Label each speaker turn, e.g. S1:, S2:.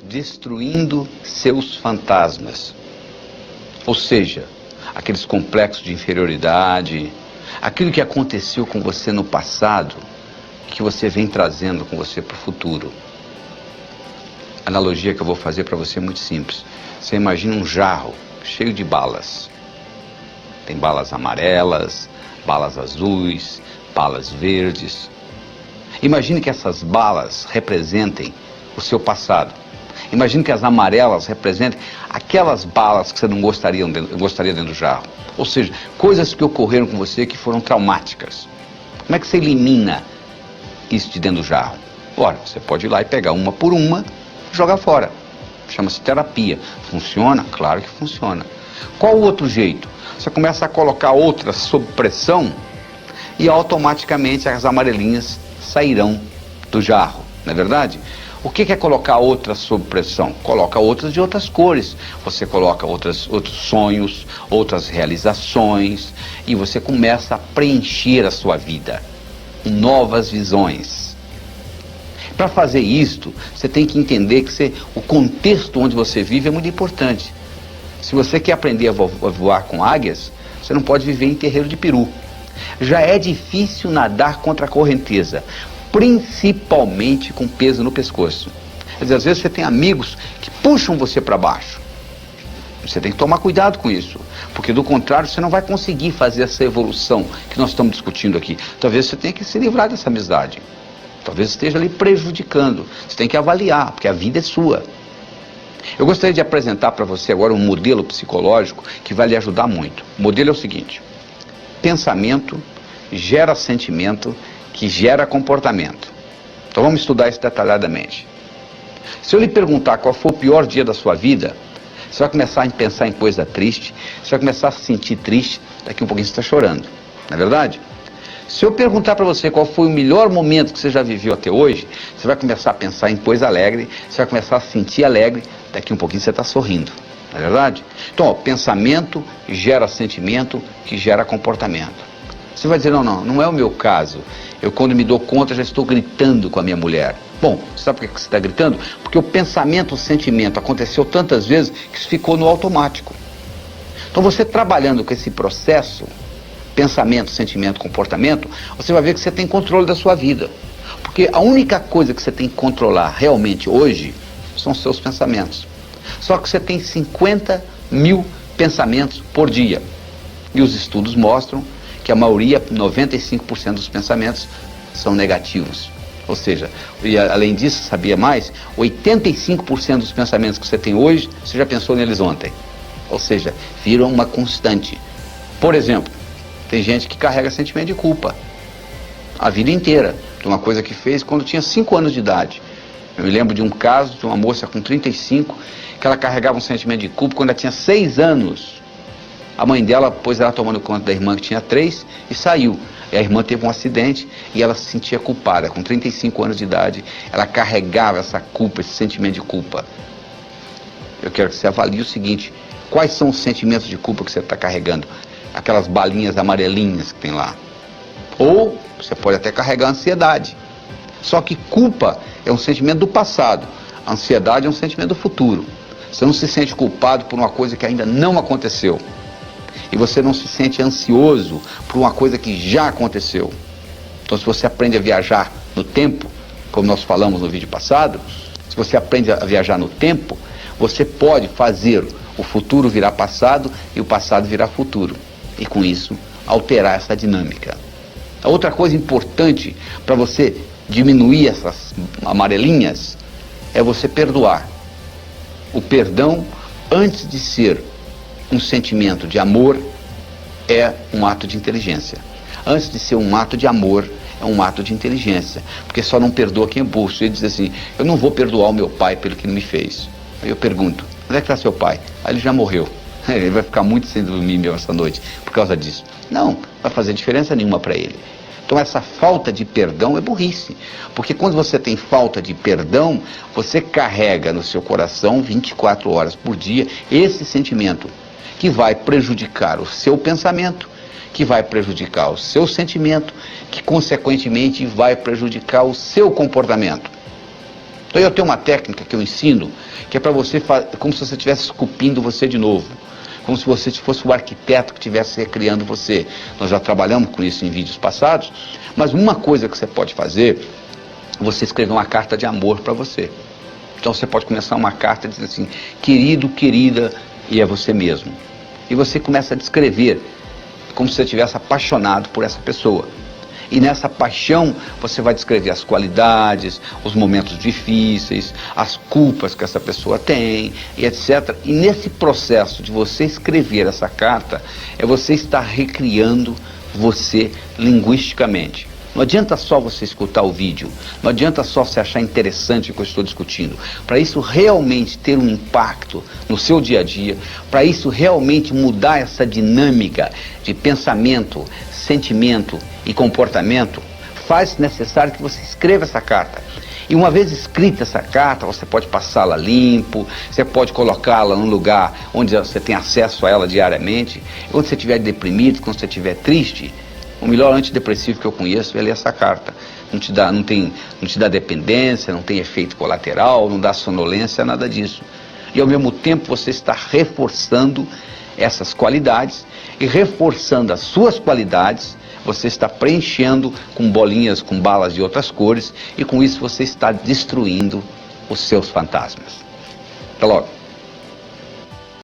S1: destruindo seus fantasmas. Ou seja, aqueles complexos de inferioridade, aquilo que aconteceu com você no passado, que você vem trazendo com você para o futuro. A analogia que eu vou fazer para você é muito simples. Você imagina um jarro cheio de balas. Tem balas amarelas, balas azuis, balas verdes. Imagine que essas balas representem o seu passado. Imagine que as amarelas representem aquelas balas que você não gostaria dentro do jarro. Ou seja, coisas que ocorreram com você que foram traumáticas. Como é que você elimina isso de dentro do jarro? Ora, você pode ir lá e pegar uma por uma e jogar fora. Chama-se terapia. Funciona? Claro que funciona. Qual o outro jeito? Você começa a colocar outras sob pressão e automaticamente as amarelinhas sairão do jarro, não é verdade? O que é colocar outras sob pressão? Coloca outras de outras cores. Você coloca outros sonhos, outras realizações e você começa a preencher a sua vida com novas visões. Para fazer isto, você tem que entender que o contexto onde você vive é muito importante. Se você quer aprender a voar com águias, você não pode viver em terreiro de peru. Já é difícil nadar contra a correnteza, principalmente com peso no pescoço. Às vezes você tem amigos que puxam você para baixo. Você tem que tomar cuidado com isso, porque do contrário você não vai conseguir fazer essa evolução que nós estamos discutindo aqui. Talvez você tenha que se livrar dessa amizade. Talvez esteja ali prejudicando. Você tem que avaliar, porque a vida é sua. Eu gostaria de apresentar para você agora um modelo psicológico que vai lhe ajudar muito. O modelo é o seguinte: pensamento gera sentimento, que gera comportamento. Então vamos estudar isso detalhadamente. Se eu lhe perguntar qual foi o pior dia da sua vida, você vai começar a pensar em coisa triste, você vai começar a se sentir triste, daqui um pouquinho você está chorando, não é verdade? Se eu perguntar para você qual foi o melhor momento que você já viveu até hoje, você vai começar a pensar em coisa alegre, você vai começar a se sentir alegre, daqui um pouquinho você está sorrindo, não é verdade? Então, ó, pensamento gera sentimento, que gera comportamento. Você vai dizer, não é o meu caso. Eu, quando me dou conta, já estou gritando com a minha mulher. Bom, sabe por que você está gritando? Porque o pensamento, o sentimento aconteceu tantas vezes que isso ficou no automático. Então, você trabalhando com esse processo, pensamento, sentimento, comportamento, você vai ver que você tem controle da sua vida. Porque a única coisa que você tem que controlar realmente hoje são os seus pensamentos. Só que você tem 50 mil pensamentos por dia. E os estudos mostram que a maioria, 95% dos pensamentos são negativos. Ou seja, e além disso, sabia mais? 85% dos pensamentos que você tem hoje, você já pensou neles ontem. Ou seja, viram uma constante. Por exemplo, tem gente que carrega sentimento de culpa a vida inteira, de uma coisa que fez quando tinha 5 anos de idade. Eu me lembro de um caso de uma moça com 35, que ela carregava um sentimento de culpa quando ela tinha 6 anos. A mãe dela pôs ela tomando conta da irmã que tinha 3 e saiu. E a irmã teve um acidente e ela se sentia culpada. Com 35 anos de idade, ela carregava essa culpa, esse sentimento de culpa. Eu quero que você avalie o seguinte: quais são os sentimentos de culpa que você está carregando? Aquelas balinhas amarelinhas que tem lá. Ou você pode até carregar ansiedade. Só que culpa é um sentimento do passado. A ansiedade é um sentimento do futuro. Você não se sente culpado por uma coisa que ainda não aconteceu. E você não se sente ansioso por uma coisa que já aconteceu. Então, se você aprende a viajar no tempo, como nós falamos no vídeo passado, se você aprende a viajar no tempo, você pode fazer o futuro virar passado e o passado virar futuro. E com isso, alterar essa dinâmica. A outra coisa importante para você diminuir essas amarelinhas é você perdoar. O perdão, antes de ser um sentimento de amor, é um ato de inteligência. Antes de ser um ato de amor, é um ato de inteligência. Porque só não perdoa quem é burro. Ele diz assim: eu não vou perdoar o meu pai pelo que ele me fez. Aí eu pergunto: onde é que está seu pai? Aí ele já morreu. Ele vai ficar muito sem dormir mesmo essa noite por causa disso. Não vai fazer diferença nenhuma para ele. Então essa falta de perdão é burrice. Porque quando você tem falta de perdão, você carrega no seu coração 24 horas por dia esse sentimento que vai prejudicar o seu pensamento, que vai prejudicar o seu sentimento, que consequentemente vai prejudicar o seu comportamento. Então eu tenho uma técnica que eu ensino, que é para você, como se você estivesse esculpindo você de novo. Como se você fosse o arquiteto que estivesse recriando você. Nós já trabalhamos com isso em vídeos passados, mas uma coisa que você pode fazer, você escrever uma carta de amor para você. Então você pode começar uma carta dizendo assim, querido, querida, e é você mesmo. E você começa a descrever como se você estivesse apaixonado por essa pessoa. E nessa paixão você vai descrever as qualidades, os momentos difíceis, as culpas que essa pessoa tem, e etc. E nesse processo de você escrever essa carta, é você estar recriando você linguisticamente. Não adianta só você escutar o vídeo, não adianta só você achar interessante o que eu estou discutindo. Para isso realmente ter um impacto no seu dia a dia, para isso realmente mudar essa dinâmica de pensamento, sentimento e comportamento, faz necessário que você escreva essa carta. E uma vez escrita essa carta, você pode passá-la limpo, você pode colocá-la num lugar onde você tem acesso a ela diariamente. Quando você estiver deprimido, quando você estiver triste, o melhor antidepressivo que eu conheço é ler essa carta. Não te dá dependência, não tem efeito colateral, não dá sonolência, nada disso. E ao mesmo tempo você está reforçando essas qualidades, e reforçando as suas qualidades, você está preenchendo com bolinhas, com balas de outras cores, e com isso você está destruindo os seus fantasmas. Até logo.